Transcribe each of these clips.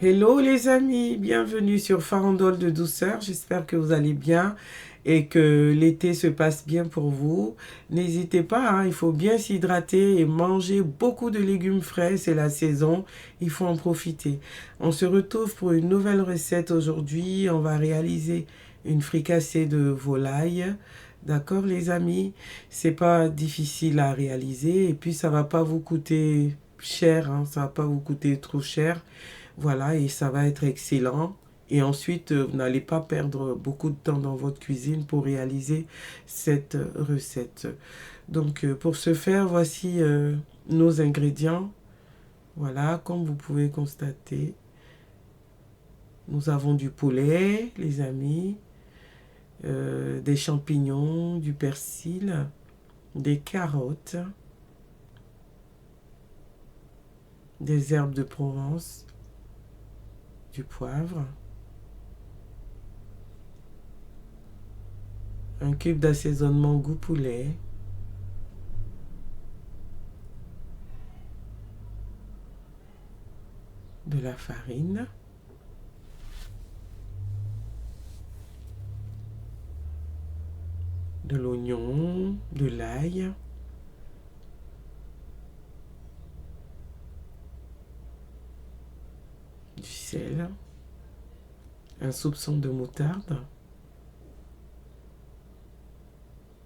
Hello les amis, bienvenue sur Farandole de douceur. J'espère que vous allez bien et que l'été se passe bien pour vous. N'hésitez pas, il faut bien s'hydrater et manger beaucoup de légumes frais. C'est la saison, il faut en profiter. On se retrouve pour une nouvelle recette aujourd'hui. On va réaliser une fricassée de volaille. D'accord les amis, c'est pas difficile à réaliser et puis ça va pas vous coûter cher, ça va pas vous coûter trop cher. Voilà, et ça va être excellent. Et ensuite, vous n'allez pas perdre beaucoup de temps dans votre cuisine pour réaliser cette recette. Donc, pour ce faire, voici nos ingrédients. Voilà, comme vous pouvez constater, nous avons du poulet, les amis, des champignons, du persil, des carottes, des herbes de Provence, du poivre, un cube d'assaisonnement goût poulet, de la farine, de l'oignon, de l'ail, du sel, un soupçon de moutarde,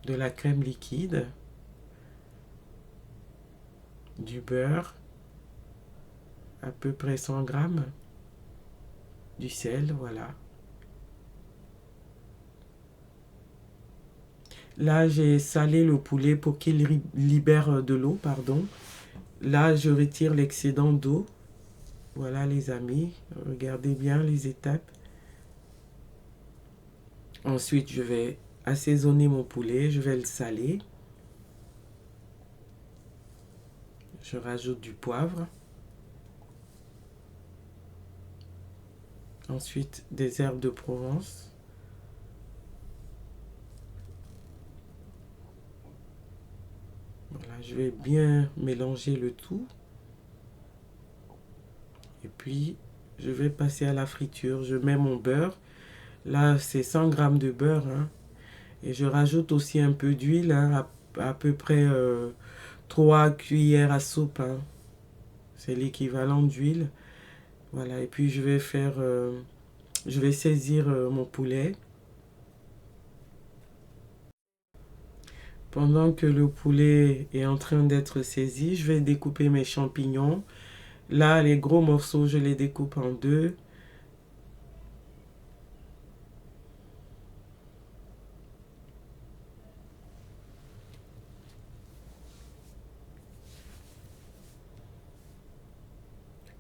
de la crème liquide, du beurre, à peu près 100 grammes, du sel, voilà. Là, j'ai salé le poulet pour qu'il libère de l'eau, pardon. Là, je retire l'excédent d'eau. Voilà les amis, regardez bien les étapes. Ensuite, je vais assaisonner mon poulet, je vais le saler. Je rajoute du poivre. Ensuite, des herbes de Provence. Voilà, je vais bien mélanger le tout. Et puis, je vais passer à la friture. Je mets mon beurre. Là, c'est 100 grammes de beurre. Et je rajoute aussi un peu d'huile, à peu près 3 cuillères à soupe. C'est l'équivalent d'huile. Voilà, et puis je vais saisir mon poulet. Pendant que le poulet est en train d'être saisi, je vais découper mes champignons. Là, les gros morceaux, je les découpe en deux.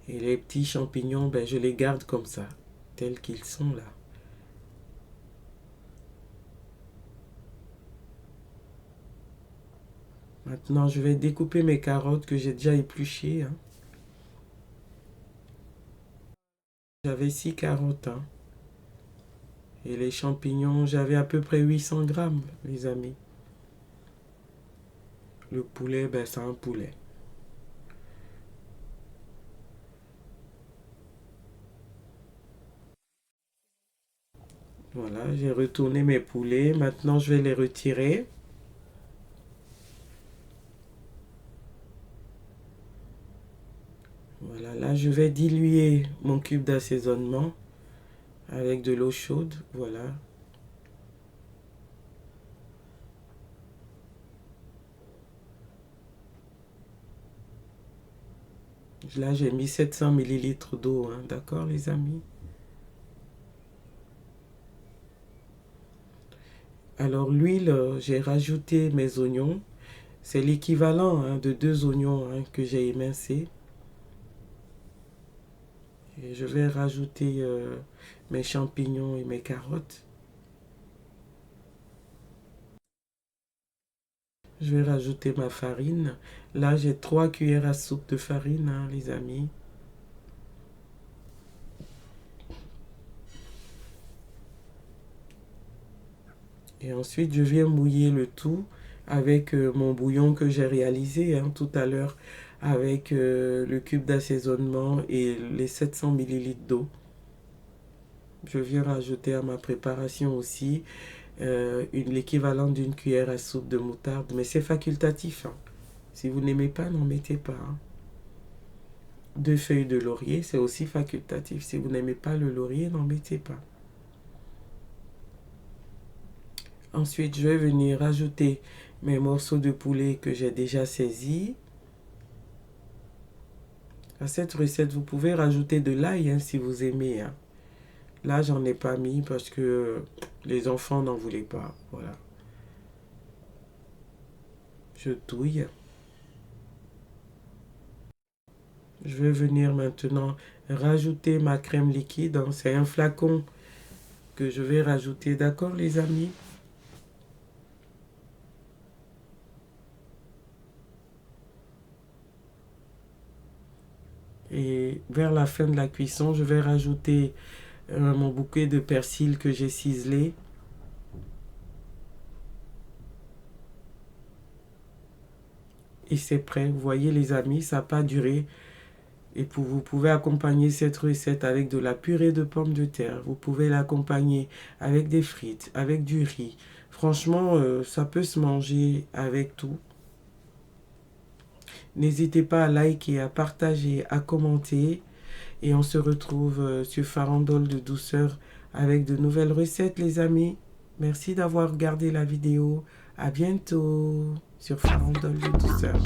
Et les petits champignons, ben, je les garde comme ça, tels qu'ils sont là. Maintenant, je vais découper mes carottes que j'ai déjà épluchées. J'avais 6 carottes. Et les champignons, j'avais à peu près 800 grammes, les amis. Le poulet, ben, c'est un poulet. Voilà, j'ai retourné mes poulets. Maintenant, je vais les retirer. Voilà, là, je vais diluer mon cube d'assaisonnement avec de l'eau chaude. Voilà. Là, j'ai mis 700 millilitres d'eau, d'accord, les amis? Alors, l'huile, j'ai rajouté mes oignons. C'est l'équivalent de 2 oignons que j'ai émincés. Et je vais rajouter mes champignons et mes carottes. Je vais rajouter ma farine. Là, j'ai 3 cuillères à soupe de farine, les amis. Et ensuite, je viens mouiller le tout avec mon bouillon que j'ai réalisé tout à l'heure avec le cube d'assaisonnement et les 700 ml d'eau. Je viens rajouter à ma préparation aussi l'équivalent d'une cuillère à soupe de moutarde, mais c'est facultatif, hein. Si vous n'aimez pas, n'en mettez pas, hein. 2 feuilles de laurier, c'est aussi facultatif. Si vous n'aimez pas le laurier, n'en mettez pas. Ensuite, je vais venir rajouter mes morceaux de poulet que j'ai déjà saisis. À cette recette, vous pouvez rajouter de l'ail, hein, si vous aimez, hein. Là, j'en ai pas mis parce que les enfants n'en voulaient pas. Voilà. Je touille. Je vais venir maintenant rajouter ma crème liquide. C'est un flacon que je vais rajouter. D'accord, les amis? Et vers la fin de la cuisson, je vais rajouter mon bouquet de persil que j'ai ciselé. Et c'est prêt. Vous voyez, les amis, ça n'a pas duré. Et vous pouvez accompagner cette recette avec de la purée de pommes de terre. Vous pouvez l'accompagner avec des frites, avec du riz. Franchement, ça peut se manger avec tout. N'hésitez pas à liker, à partager, à commenter. Et on se retrouve sur Farandole de douceur avec de nouvelles recettes, les amis. Merci d'avoir regardé la vidéo. À bientôt sur Farandole de douceur.